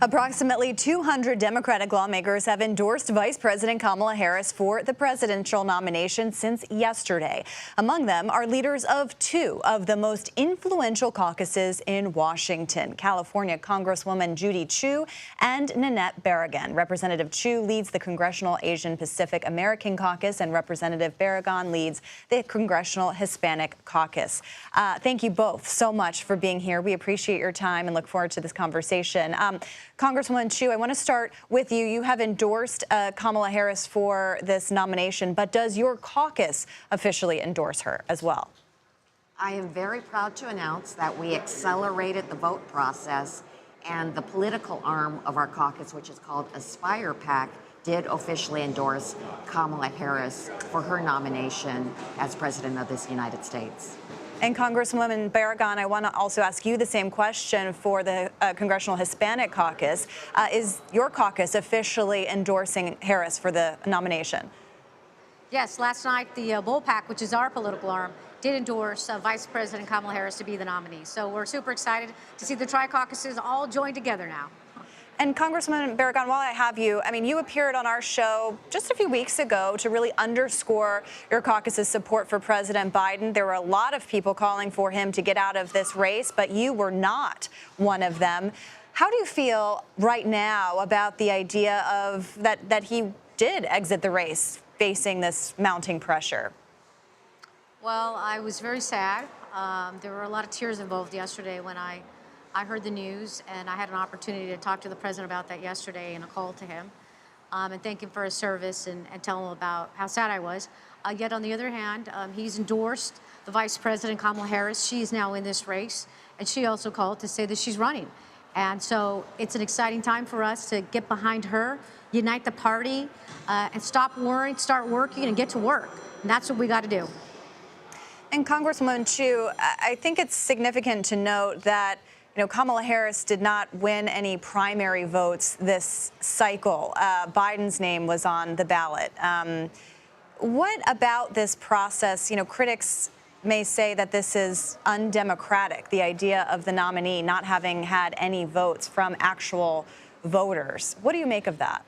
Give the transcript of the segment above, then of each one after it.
Approximately 200 Democratic lawmakers have endorsed Vice President Kamala Harris for the presidential nomination since yesterday. Among them are leaders of two of the most influential caucuses in Washington, California Congresswoman Judy and Nanette Barragán. Representative Chu leads the Congressional Asian Pacific American Caucus, and Representative Barragán leads the Congressional Hispanic Caucus. Thank you both so much for being here. We appreciate your time and look forward to this conversation. Congresswoman Chu, I want to start with you. You have endorsed Kamala Harris for this nomination, but does your caucus officially endorse her as well? I am very proud to announce that we accelerated the vote process, and the political arm of our caucus, which is called Aspire PAC, did officially endorse Kamala Harris for her nomination as President of this United States. And Congresswoman Barragán, I want to also ask you the same question for the Congressional Hispanic Caucus. Is your caucus officially endorsing Harris for the nomination? Yes, last night the Bull PAC, which is our political arm, did endorse Vice President Kamala Harris to be the nominee. So we're super excited to see the tri-caucuses all joined together now. And Congresswoman Barragán, while I have you, you appeared on our show just a few weeks ago to really underscore your caucus's support for President Biden. There were a lot of people calling for him to get out of this race, but you were not one of them. How do you feel right now about the idea of that he did exit the race facing this mounting pressure? Well, I was very sad. There were a lot of tears involved yesterday when I heard the news, and I had an opportunity to talk to the president about that yesterday in a call to him, and thank him for his service and tell him about how sad I was. Yet on the other hand, he's endorsed the Vice President Kamala Harris. She is now in this race, and she also called to say that she's running. And so it's an exciting time for us to get behind her, unite the party, and stop worrying, start working, and get to work. And that's what we got to do. And Congresswoman Chu, I think it's significant to note that Kamala Harris did not win any primary votes this cycle. Biden's name was on the ballot. What about this process? Critics may say that this is undemocratic, the idea of the nominee not having had any votes from actual voters. What do you make of that?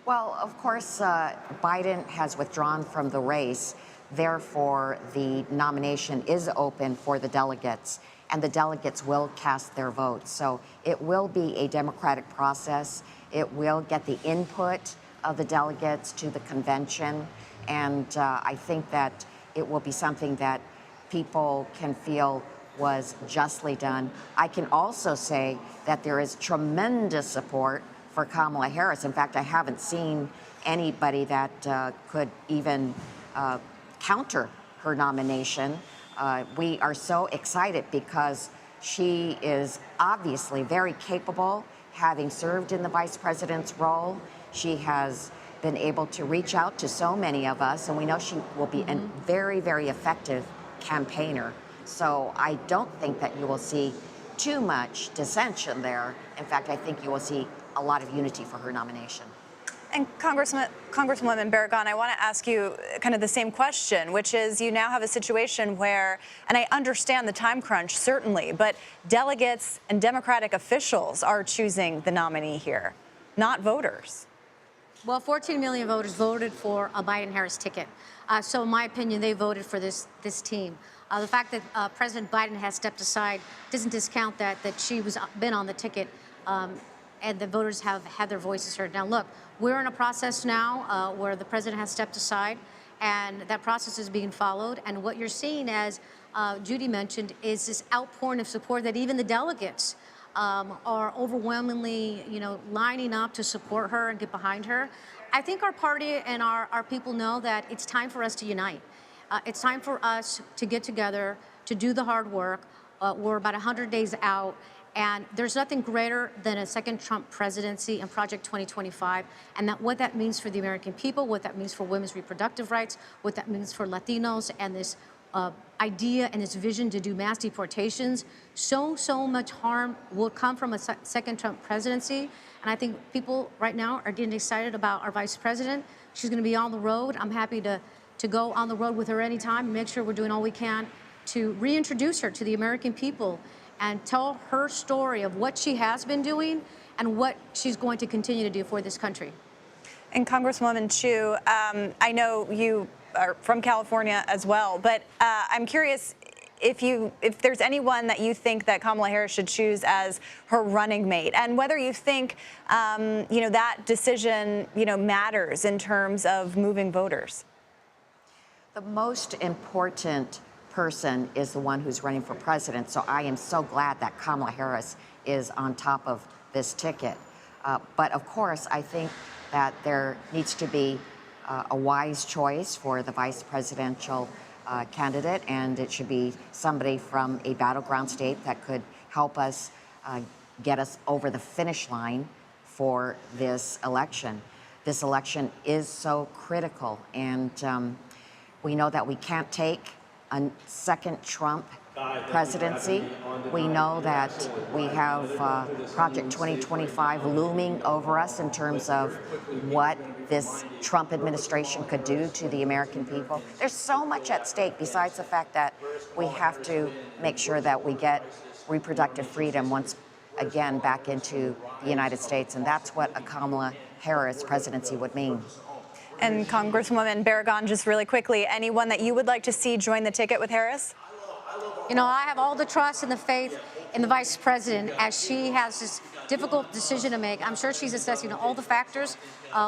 Well, of course, Biden has withdrawn from the race. Therefore, the nomination is open for the delegates, and the delegates will cast their votes. So it will be a democratic process. It will get the input of the delegates to the convention, and I think that it will be something that people can feel was justly done. I can also say that there is tremendous support for Kamala Harris. In fact, I haven't seen anybody that could even counter her nomination. We are so excited because she is obviously very capable, having served in the vice president's role. She has been able to reach out to so many of us, and we know she will be a very, very effective campaigner. So I don't think that you will see too much dissension there. In fact, I think you will see a lot of unity for her nomination. And Congresswoman Barragán, I want to ask you kind of the same question, which is you now have a situation where, and I understand the time crunch, certainly, but delegates and Democratic officials are choosing the nominee here, not voters. Well, 14 million voters voted for a Biden-Harris ticket. So in my opinion, they voted for this team. The fact that President Biden has stepped aside doesn't discount that she was been on the ticket, and the voters have had their voices heard. Now, look, we're in a process now where the president has stepped aside, and that process is being followed. And what you're seeing, as Judy mentioned, is this outpouring of support that even the delegates are overwhelmingly, lining up to support her and get behind her. I think our party and our people know that it's time for us to unite. It's time for us to get together, to do the hard work. We're about 100 days out, and there's nothing greater than a second Trump presidency and Project 2025, and what that means for the American people, what that means for women's reproductive rights, what that means for Latinos, and this idea and this vision to do mass deportations. So much harm will come from a second Trump presidency. And I think people right now are getting excited about our vice president. She's going to be on the road. I'm happy to go on the road with her anytime and make sure we're doing all we can to reintroduce her to the American people and tell her story of what she has been doing and what she's going to continue to do for this country. And Congresswoman Chu, I know you are from California as well, but I'm curious if there's anyone that you think that Kamala Harris should choose as her running mate, and whether you think that decision matters in terms of moving voters. The most important person is the one who's running for president. So I am so glad that Kamala Harris is on top of this ticket. But of course, I think that there needs to be a wise choice for the vice presidential candidate, and it should be somebody from a battleground state that could help us get us over the finish line for this election. This election is so critical, and we know that we can't take a second Trump presidency. We know that we have Project 2025 looming over us in terms of what this Trump administration could do to the American people. There's so much at stake besides the fact that we have to make sure that we get reproductive freedom once again back into the United States, and that's what a Kamala Harris presidency would mean. And Congresswoman Barragán, just really quickly, anyone that you would like to see join the ticket with Harris? I have all the trust and the faith in the vice president as she has this difficult decision to make. I'm sure she's assessing all the factors,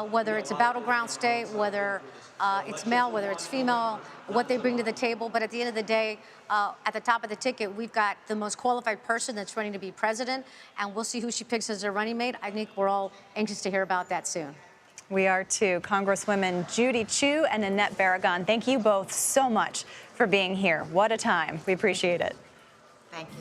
whether it's a battleground state, whether it's male, whether it's female, what they bring to the table. But at the end of the day, at the top of the ticket, we've got the most qualified person that's running to be president, and we'll see who she picks as her running mate. I think we're all anxious to hear about that soon. We are too. Congresswomen Judy Chu and Nanette Barragán, thank you both so much for being here. What a time. We appreciate it. Thank you.